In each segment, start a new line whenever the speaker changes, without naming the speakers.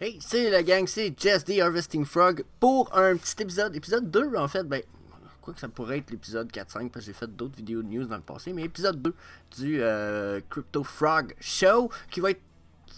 Hey, c'est la gang, c'est Jess the Harvesting Frog pour un petit épisode 2 en fait, quoi que ça pourrait être l'épisode 4-5 parce que j'ai fait d'autres vidéos de news dans le passé, mais épisode 2 du Crypto Frog Show qui va être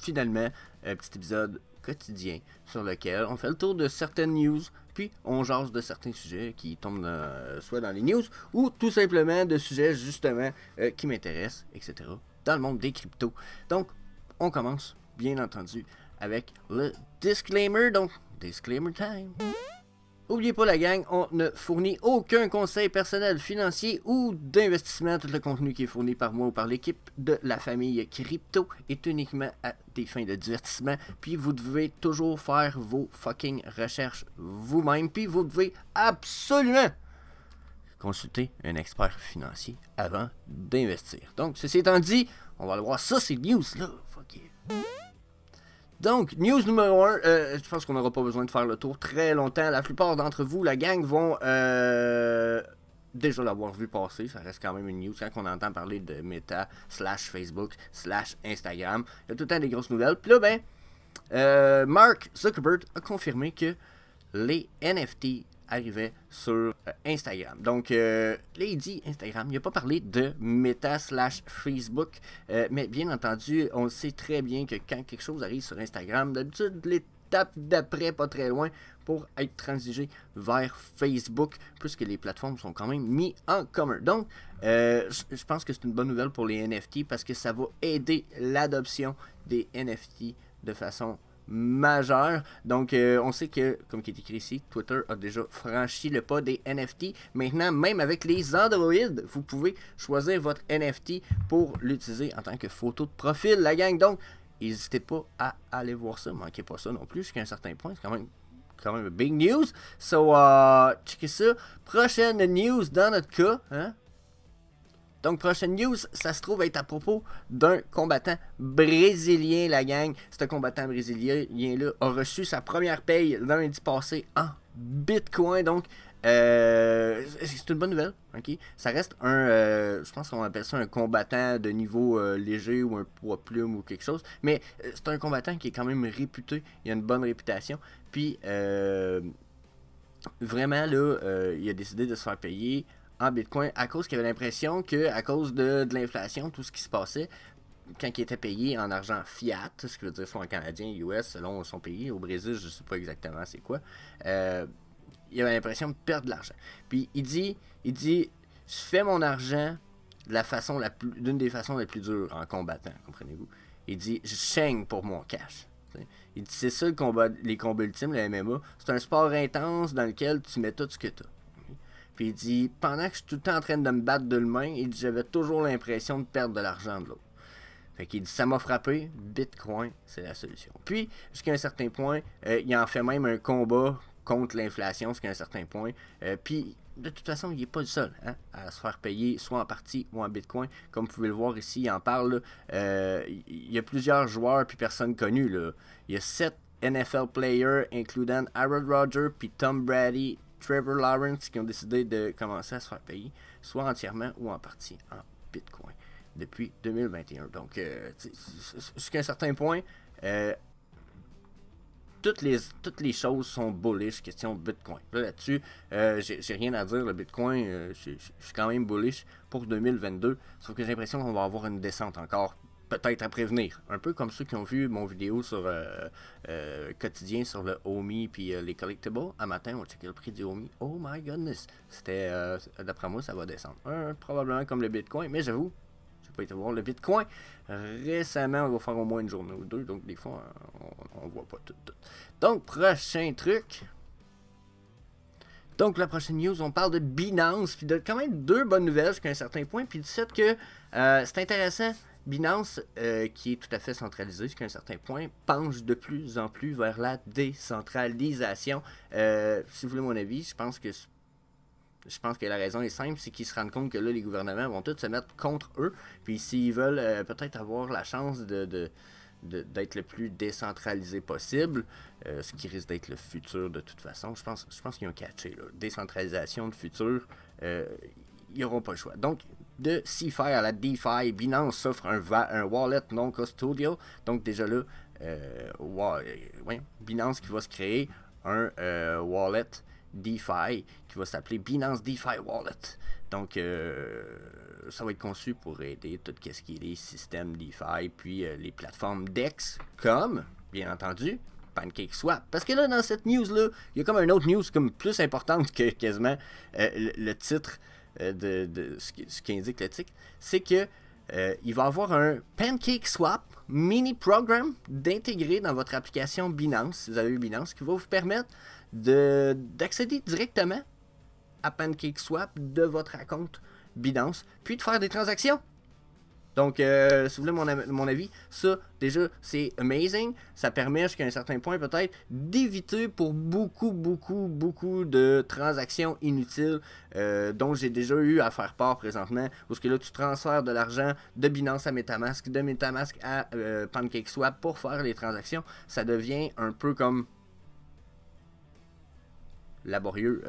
finalement un petit épisode quotidien sur lequel on fait le tour de certaines news, puis on jase de certains sujets qui tombent soit dans les news ou tout simplement de sujets justement qui m'intéressent, etc. dans le monde des cryptos. Donc, on commence bien entendu avec le disclaimer, donc disclaimer time. N'oubliez pas la gang, on ne fournit aucun conseil personnel, financier ou d'investissement. Tout le contenu qui est fourni par moi ou par l'équipe de la famille Crypto est uniquement à des fins de divertissement. Puis vous devez toujours faire vos fucking recherches vous-même. Puis vous devez absolument consulter un expert financier avant d'investir. Donc ceci étant dit, on va aller voir ça, ces news là. Fuck yeah. Donc, news numéro 1, je pense qu'on n'aura pas besoin de faire le tour très longtemps. La plupart d'entre vous, la gang, vont déjà l'avoir vu passer. Ça reste quand même une news quand on entend parler de Meta, /Facebook, /Instagram. Il y a tout le temps des grosses nouvelles. Puis là, Mark Zuckerberg a confirmé que les NFT arrivait sur Instagram. Donc, là, il dit Instagram. Il n'a pas parlé de Meta /Facebook. Mais bien entendu, on sait très bien que quand quelque chose arrive sur Instagram, d'habitude, l'étape d'après, pas très loin, pour être transigé vers Facebook, puisque les plateformes sont quand même mises en commun. Donc, je pense que c'est une bonne nouvelle pour les NFT parce que ça va aider l'adoption des NFT de façon majeur. Donc, on sait que, comme il est écrit ici, Twitter a déjà franchi le pas des NFT. Maintenant, même avec les Android, vous pouvez choisir votre NFT pour l'utiliser en tant que photo de profil, la gang. Donc, n'hésitez pas à aller voir ça. Manquez pas ça non plus jusqu'à un certain point. C'est quand même big news. So, checkez ça. Prochaine news dans notre cas, hein? Donc, prochaine news, ça se trouve être à propos d'un combattant brésilien, la gang. Ce combattant brésilien-là a reçu sa première paye lundi passé en Bitcoin. Donc, c'est une bonne nouvelle. Okay? Ça reste je pense qu'on appelle ça un combattant de niveau léger ou un poids plume ou quelque chose. Mais c'est un combattant qui est quand même réputé. Il a une bonne réputation. Puis, vraiment, là, il a décidé de se faire payer en Bitcoin à cause qu'il avait l'impression que à cause de l'inflation, tout ce qui se passait, quand il était payé en argent fiat, ce qui veut dire soit en canadien, US, selon son pays, au Brésil, je ne sais pas exactement c'est quoi, il avait l'impression de perdre de l'argent. Puis il dit, je fais mon argent de la façon d'une des façons les plus dures en combattant, comprenez-vous. Il dit, je saigne pour mon cash. Il dit, c'est ça les combats ultimes, le MMA. C'est un sport intense dans lequel tu mets tout ce que tu as. Puis il dit, pendant que je suis tout le temps en train de me battre de l'humain, il dit, j'avais toujours l'impression de perdre de l'argent de l'autre. Fait qu'il dit, ça m'a frappé, Bitcoin, c'est la solution. Puis, jusqu'à un certain point, il en fait même un combat contre l'inflation, jusqu'à un certain point. Puis, de toute façon, il n'est pas le seul à se faire payer, soit en partie ou en Bitcoin. Comme vous pouvez le voir ici, il en parle. Il y a plusieurs joueurs puis personnes connues. Là. Il y a 7 NFL players, incluant Aaron Rodgers puis Tom Brady, Trevor Lawrence, qui ont décidé de commencer à se faire payer, soit entièrement ou en partie en Bitcoin, depuis 2021. Donc, jusqu'à un certain point, toutes les choses sont bullish, question de Bitcoin. Là-dessus, j'ai rien à dire, le Bitcoin, je suis quand même bullish pour 2022, sauf que j'ai l'impression qu'on va avoir une descente encore peut-être à prévenir. Un peu comme ceux qui ont vu mon vidéo sur quotidien sur le OMI puis les collectibles. Un matin, on checkait le prix du OMI. Oh my goodness! C'était, d'après moi, ça va descendre. Probablement comme le Bitcoin, mais j'avoue, j'ai pas été voir le Bitcoin. Récemment, on va faire au moins une journée ou deux, donc des fois, on voit pas tout. Donc, prochain truc. Donc, la prochaine news, on parle de Binance, puis de quand même deux bonnes nouvelles jusqu'à un certain point, puis du fait que c'est intéressant. Binance, qui est tout à fait centralisé jusqu'à un certain point, penche de plus en plus vers la décentralisation. Si vous voulez mon avis, je pense que la raison est simple, c'est qu'ils se rendent compte que là, les gouvernements vont tous se mettre contre eux. Puis s'ils veulent peut-être avoir la chance d'être le plus décentralisé possible, ce qui risque d'être le futur de toute façon, je pense qu'ils ont catché. Là. Décentralisation, le futur, ils n'auront pas le choix. Donc, de CeFi à la DeFi, Binance offre un wallet non custodial. Donc déjà là, Binance qui va se créer un wallet DeFi qui va s'appeler Binance DeFi Wallet. Donc, ça va être conçu pour aider tout ce qui est les systèmes DeFi, puis les plateformes DEX, comme, bien entendu, PancakeSwap. Parce que là, dans cette news-là, il y a comme une autre news comme plus importante que quasiment le titre de ce qui indique le titre. C'est que il va y avoir un PancakeSwap mini programme d'intégrer dans votre application Binance, si vous avez Binance, qui va vous permettre d'accéder directement à PancakeSwap de votre compte Binance, puis de faire des transactions. Donc, si vous voulez mon avis, ça, déjà, c'est amazing. Ça permet jusqu'à un certain point, peut-être, d'éviter pour beaucoup de transactions inutiles dont j'ai déjà eu à faire part présentement. Parce que là, tu transfères de l'argent de Binance à Metamask, de Metamask à PancakeSwap pour faire les transactions. Ça devient un peu comme laborieux,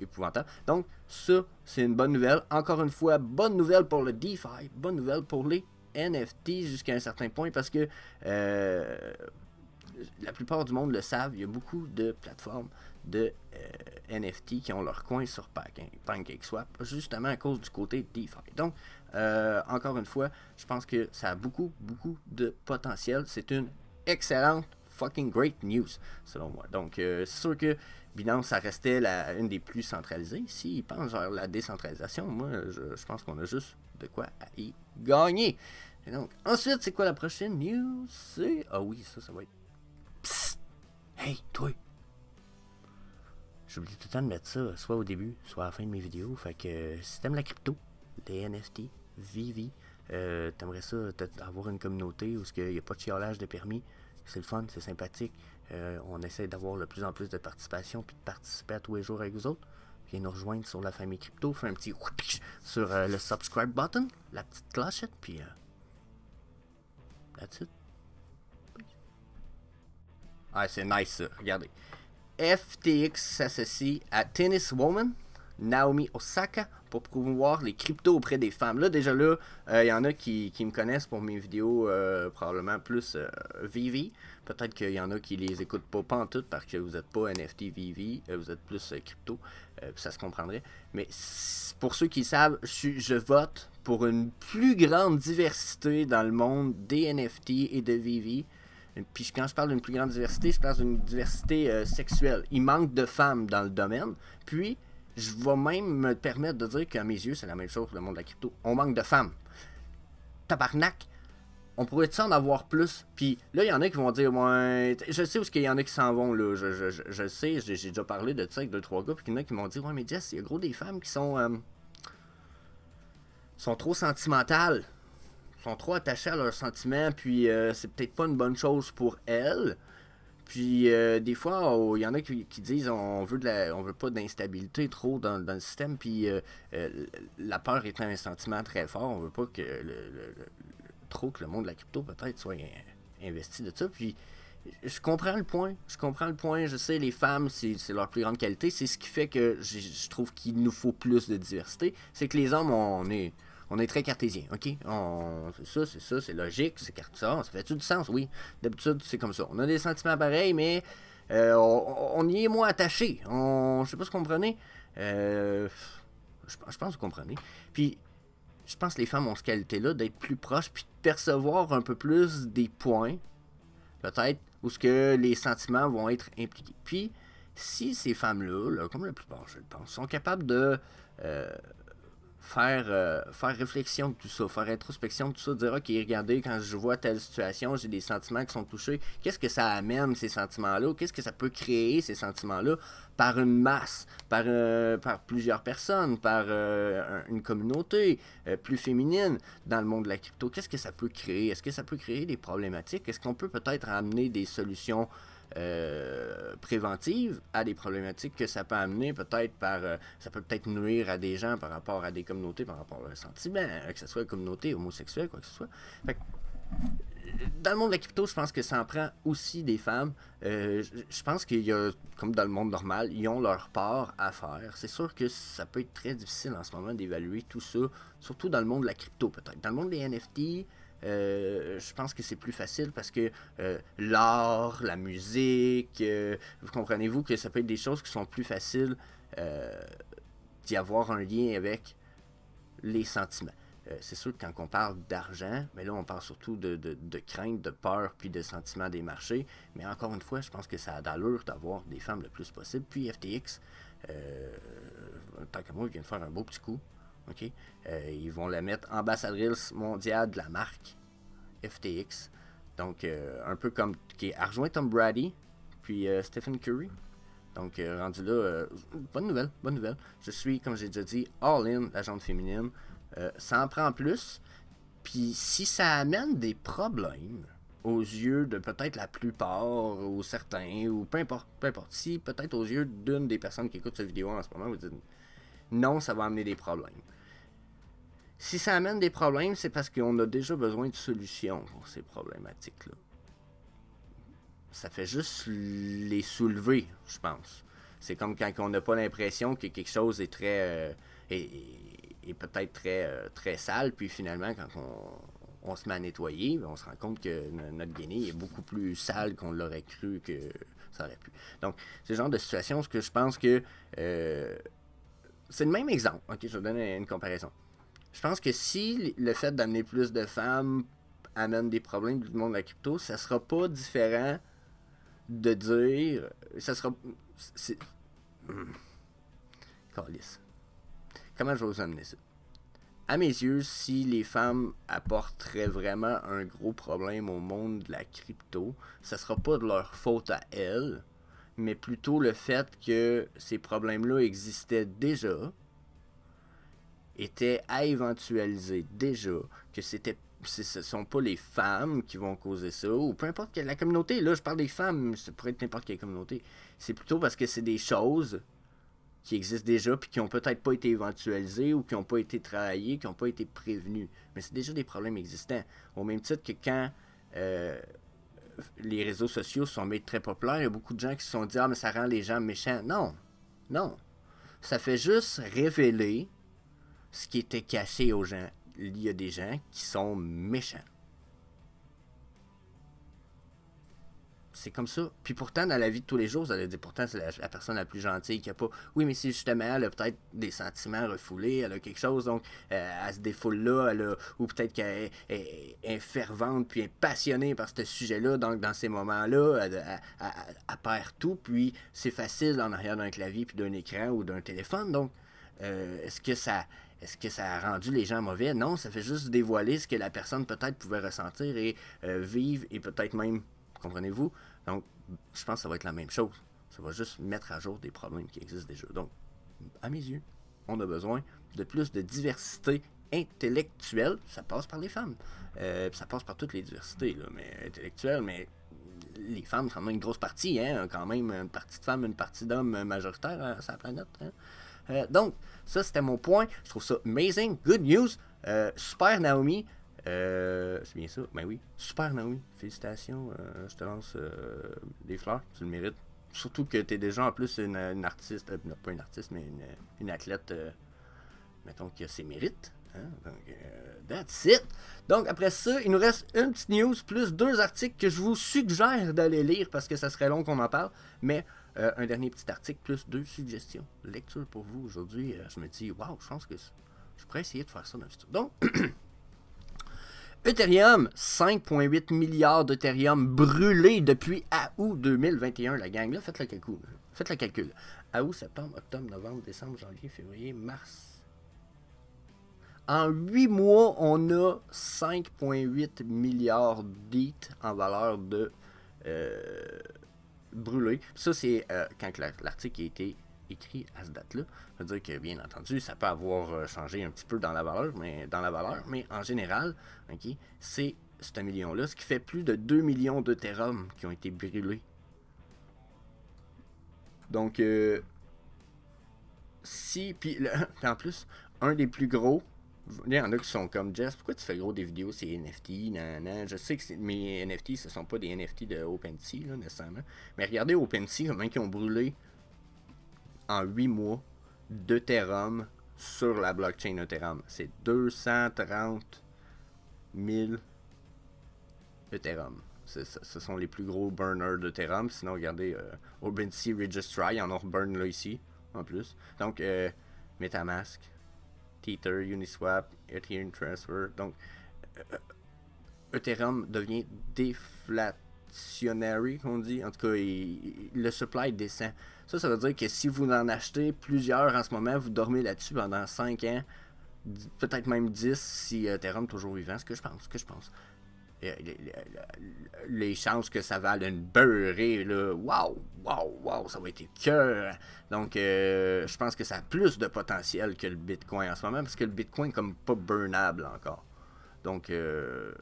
épouvantable. Donc, ça, c'est une bonne nouvelle. Encore une fois, bonne nouvelle pour le DeFi, bonne nouvelle pour les NFT jusqu'à un certain point parce que la plupart du monde le savent, il y a beaucoup de plateformes de NFT qui ont leur coin sur PancakeSwap, justement à cause du côté DeFi. Donc, encore une fois, je pense que ça a beaucoup de potentiel. C'est une excellente fucking great news, selon moi. Donc, c'est sûr que Binance, ça restait une des plus centralisées. S'ils pensent vers la décentralisation, moi, je pense qu'on a juste de quoi à y gagner. Et donc, ensuite, c'est quoi la prochaine news? Ah oui, ça va être... Psst! Hey, toi! J'oublie tout le temps de mettre ça, soit au début, soit à la fin de mes vidéos. Fait que si t'aimes la crypto, les NFT, Vivi, t'aimerais ça avoir une communauté où il n'y a pas de chiolage de permis, c'est le fun, c'est sympathique. On essaie d'avoir de plus en plus de participation puis de participer à tous les jours avec vous autres. Viens nous rejoindre sur la famille crypto, fais un petit sur le subscribe button, la petite clochette, puis that's it. Ah, c'est nice ça, regardez. FTX s'associe à Tennis Woman, Naomi Osaka, pour promouvoir les cryptos auprès des femmes. Là, déjà là, il y en a qui me connaissent pour mes vidéos probablement plus Vivi. Peut-être qu'il y en a qui les écoutent pas en tout parce que vous n'êtes pas NFT Vivi, vous êtes plus crypto, ça se comprendrait. Mais pour ceux qui savent, je vote pour une plus grande diversité dans le monde des NFT et de Vivi. Puis quand je parle d'une plus grande diversité, je parle d'une diversité sexuelle. Il manque de femmes dans le domaine. Puis, je vais même me permettre de dire qu'à mes yeux, c'est la même chose pour le monde de la crypto. On manque de femmes. Tabarnak! On pourrait en avoir plus. Puis là, il y en a qui vont dire, ouais, je sais où il y en a qui s'en vont, là. Je sais, j'ai déjà parlé de ça avec 2-3 gars. Puis il y en a qui m'ont dit, ouais, mais Jess, il y a gros des femmes qui sont trop sentimentales. Sont trop attachés à leurs sentiments, puis c'est peut-être pas une bonne chose pour elles. Puis des fois, il y en a qui disent on veut pas d'instabilité trop dans le système, puis la peur étant un sentiment très fort, on veut pas que trop que le monde de la crypto peut-être soit investi de ça. Puis je comprends le point, je sais les femmes c'est leur plus grande qualité, c'est ce qui fait que je trouve qu'il nous faut plus de diversité, c'est que les hommes on est très cartésien, ok? C'est ça, c'est logique, c'est ça fait-tu du sens? Oui. D'habitude, c'est comme ça. On a des sentiments pareils, mais on y est moins attaché. Je sais pas si vous comprenez. Je pense que vous comprenez. Puis, je pense que les femmes ont cette qualité-là d'être plus proches, puis de percevoir un peu plus des points, peut-être, où ce que les sentiments vont être impliqués. Puis, si ces femmes-là, là, comme la plupart, je le pense, sont capables de... faire réflexion de tout ça, faire introspection de tout ça, dire ok, regardez, quand je vois telle situation, j'ai des sentiments qui sont touchés, qu'est-ce que ça amène ces sentiments-là, qu'est-ce que ça peut créer ces sentiments-là par une masse, par plusieurs personnes, par une communauté plus féminine dans le monde de la crypto, qu'est-ce que ça peut créer, est-ce que ça peut créer des problématiques, est-ce qu'on peut peut-être amener des solutions préventive à des problématiques que ça peut amener peut-être ça peut peut-être nuire à des gens par rapport à des communautés, par rapport à leurs sentiments, que ce soit une communauté homosexuelle, quoi que ce soit. Fait que, dans le monde de la crypto, je pense que ça en prend aussi des femmes. Je pense qu'il y a, comme dans le monde normal, ils ont leur part à faire. C'est sûr que ça peut être très difficile en ce moment d'évaluer tout ça, surtout dans le monde de la crypto peut-être. Dans le monde des NFT, je pense que c'est plus facile parce que l'art, la musique, vous comprenez-vous que ça peut être des choses qui sont plus faciles d'y avoir un lien avec les sentiments. C'est sûr que quand on parle d'argent, mais là on parle surtout de crainte, de peur, puis de sentiments des marchés. Mais encore une fois, je pense que ça a d'allure d'avoir des femmes le plus possible. Puis FTX, tant que moi, ils viennent faire un beau petit coup. Okay? Ils vont la mettre ambassadrice mondiale de la marque FTX. Donc, un peu comme qui a rejoint Tom Brady, puis Stephen Curry. Donc, rendu là, bonne nouvelle, bonne nouvelle. Je suis, comme j'ai déjà dit, all-in, la jante féminine. Ça en prend plus. Puis, si ça amène des problèmes aux yeux de peut-être la plupart, ou certains, ou peu importe, si peut-être aux yeux d'une des personnes qui écoutent cette vidéo en ce moment, vous dites non, ça va amener des problèmes. Si ça amène des problèmes, c'est parce qu'on a déjà besoin de solutions pour ces problématiques-là. Ça fait juste les soulever, je pense. C'est comme quand on n'a pas l'impression que quelque chose est très est peut-être très sale, puis finalement, quand on se met à nettoyer, on se rend compte que notre guinée est beaucoup plus sale qu'on l'aurait cru que ça aurait pu. Donc, c'est le genre de situation où je pense que c'est le même exemple. Ok, je vais vous donner une comparaison. Je pense que si le fait d'amener plus de femmes amène des problèmes du monde de la crypto, ça sera pas différent de dire. Ça sera. C'est. Calice. Comment je vais vous amener ça? À mes yeux, si les femmes apporteraient vraiment un gros problème au monde de la crypto, ça sera pas de leur faute à elles, mais plutôt le fait que ces problèmes-là existaient déjà, étaient à éventualiser déjà, que ce ne sont pas les femmes qui vont causer ça, ou peu importe quelle la communauté, là je parle des femmes, ça pourrait être n'importe quelle communauté, c'est plutôt parce que c'est des choses qui existent déjà, puis qui n'ont peut-être pas été éventualisées, ou qui n'ont pas été travaillées, qui n'ont pas été prévenues, mais c'est déjà des problèmes existants, au même titre que quand les réseaux sociaux sont mis très populaires, il y a beaucoup de gens qui se sont dit « Ah, mais ça rend les gens méchants ». Non, non, ça fait juste révéler ce qui était caché aux gens. Il y a des gens qui sont méchants. C'est comme ça. Puis pourtant, dans la vie de tous les jours, vous allez dire, pourtant, c'est la personne la plus gentille qui a pas... Oui, mais si justement, elle a peut-être des sentiments refoulés, elle a quelque chose, donc elle se défoule là, ou peut-être qu'elle est fervente, puis est passionnée par ce sujet-là, donc dans ces moments-là, elle perd tout, puis c'est facile en arrière d'un clavier, puis d'un écran ou d'un téléphone, donc est-ce que ça a rendu les gens mauvais? Non, ça fait juste dévoiler ce que la personne peut-être pouvait ressentir et vivre, et peut-être même, comprenez-vous? Donc, je pense que ça va être la même chose. Ça va juste mettre à jour des problèmes qui existent déjà. Donc, à mes yeux, on a besoin de plus de diversité intellectuelle. Ça passe par les femmes. Ça passe par toutes les diversités, là, mais intellectuelles, mais les femmes, ça en a une grosse partie, hein, quand même, une partie de femmes, une partie d'hommes majoritaire sur la planète. Hein. Donc, ça, c'était mon point. Je trouve ça amazing. Good news. Super Naomi. C'est bien ça? Ben oui. Super Naomi. Félicitations. Je te lance des fleurs. Tu le mérites. Surtout que tu es déjà en plus une artiste. Non, pas une artiste, mais une athlète. Mettons qui a ses mérites. Hein? Donc, that's it. Donc, après ça, il nous reste une petite news plus 2 articles que je vous suggère d'aller lire parce que ça serait long qu'on en parle. Mais un dernier petit article plus 2 suggestions de lecture pour vous aujourd'hui. Je me dis, waouh, je pense que je pourrais essayer de faire ça dans le futur. Donc, Ethereum, 5,8 milliards d'Ethereum brûlés depuis août 2021. La gang, là, faites le calcul. Faites le calcul. Août, septembre, octobre, novembre, décembre, janvier, février, mars. En 8 mois, on a 5,8 milliards d'ETH en valeur de brûlés. Ça, c'est quand l'article a été écrit à cette date-là. Ça veut dire que, bien entendu, ça peut avoir changé un petit peu dans la valeur, mais en général, okay, c'est un million-là, ce qui fait plus de 2 millions d'Ethereum qui ont été brûlés. Donc, puis en plus, un des plus gros, il y en a qui sont comme Jess, pourquoi tu fais gros des vidéos, c'est NFT, nan. Je sais que mes NFT, ce sont pas des NFT de OpenSea, là, nécessairement. Mais regardez OpenSea, comment ils ont brûlé en 8 mois d'Ethereum sur la blockchain Ethereum. C'est 230 000 Ethereum. Ce sont les plus gros burners d'Ethereum. Sinon, regardez, OpenSea Registry, il y en a burn là ici, en plus. Donc, MetaMask, Tether, Uniswap, Ethereum Transfer. Donc, Ethereum devient déflationary, on dit. En tout cas, le supply descend. Ça veut dire que si vous en achetez plusieurs en ce moment, vous dormez là-dessus pendant 5 ans, peut-être même 10 si Ethereum est toujours vivant, ce que je pense. Les chances que ça vale une beurrée, là, waouh, ça va être cœur. Donc, je pense que ça a plus de potentiel que le Bitcoin en ce moment, parce que le Bitcoin est comme pas burnable encore. Donc,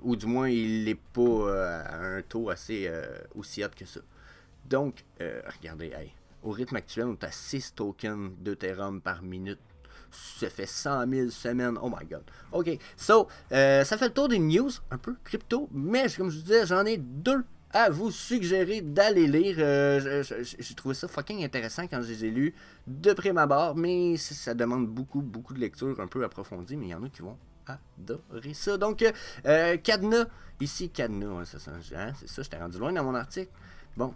ou du moins, il n'est pas à un taux assez aussi hot que ça. Donc, regardez, hey, au rythme actuel, on est à 6 tokens d'Ethereum par minute. Ça fait 100 000 semaines. Oh my god. Ok, so, ça fait le tour des news, un peu crypto, mais comme je vous disais, j'en ai 2 à vous suggérer d'aller lire. J'ai trouvé ça fucking intéressant quand je les ai lus de prime abord, mais ça demande beaucoup de lecture un peu approfondie, mais il y en a qui vont adorer ça. Donc, Cadenas, ici, Cadenas, ouais, c'est ça, j'étais rendu loin dans mon article. Bon.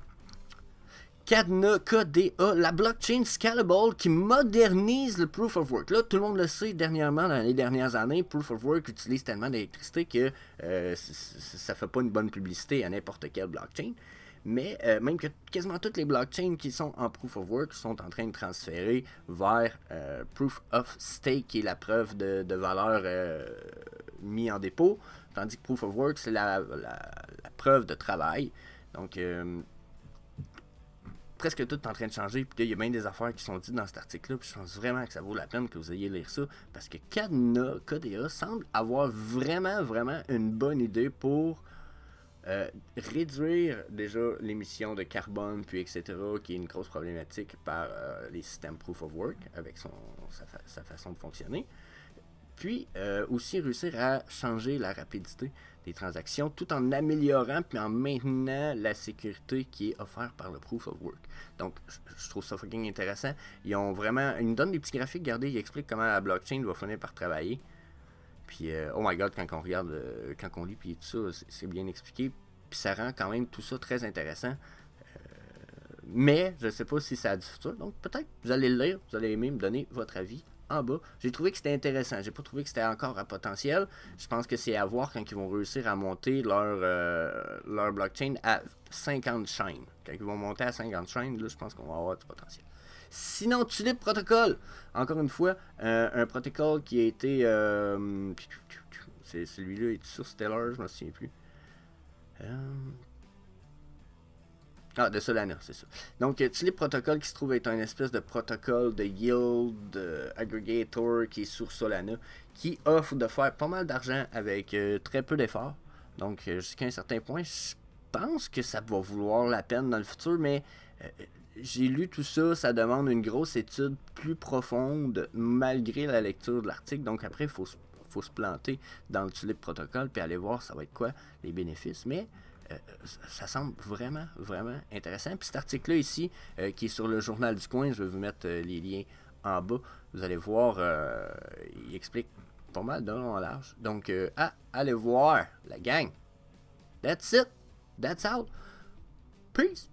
Cadenas, KDA, la blockchain scalable qui modernise le Proof of Work. Là, tout le monde le sait dernièrement, dans les dernières années, Proof of Work utilise tellement d'électricité que ça fait pas une bonne publicité à n'importe quelle blockchain. Mais même que quasiment toutes les blockchains qui sont en Proof of Work sont en train de transférer vers Proof of Stake, qui est la preuve de valeur mise en dépôt, tandis que Proof of Work, c'est la preuve de travail. Donc, presque tout est en train de changer, puis il y a bien des affaires qui sont dites dans cet article-là, puis je pense vraiment que ça vaut la peine que vous ayez lire ça, parce que KDA semble avoir vraiment une bonne idée pour réduire déjà l'émission de carbone, puis etc., qui est une grosse problématique par les systèmes Proof of Work, avec sa façon de fonctionner. Puis aussi réussir à changer la rapidité des transactions tout en améliorant puis en maintenant la sécurité qui est offerte par le Proof of Work. Donc, je trouve ça fucking intéressant. Ils nous donnent des petits graphiques, regardez, ils expliquent comment la blockchain va finir par travailler. Puis, oh my god, quand on regarde, quand on lit, puis tout ça, c'est bien expliqué. Puis ça rend quand même tout ça très intéressant. Mais, je ne sais pas si ça a du futur. Donc, peut-être vous allez le lire, vous allez aimer me donner votre avis en bas. J'ai trouvé que c'était intéressant. J'ai pas trouvé que c'était encore à potentiel. Je pense que c'est à voir quand ils vont réussir à monter leur blockchain à 50 chaînes. Quand ils vont monter à 50 chaînes, là, je pense qu'on va avoir du potentiel. Sinon, Tulip Protocol, encore une fois, un protocole qui a été... c'est celui-là, est sur Stellar, je me souviens plus. De Solana, c'est ça. Donc, Tulip Protocol qui se trouve être un espèce de protocole de yield aggregator qui est sur Solana, qui offre de faire pas mal d'argent avec très peu d'efforts. Donc, jusqu'à un certain point, je pense que ça va vouloir la peine dans le futur, mais j'ai lu tout ça, ça demande une grosse étude plus profonde malgré la lecture de l'article. Donc, après, il faut se planter dans le Tulip Protocol puis aller voir ça va être quoi les bénéfices. Mais ça semble vraiment intéressant. Puis cet article-là ici, qui est sur le Journal du Coin, je vais vous mettre les liens en bas. Vous allez voir, il explique pas mal de long en large. Donc, allez voir la gang. That's it. That's out. Peace.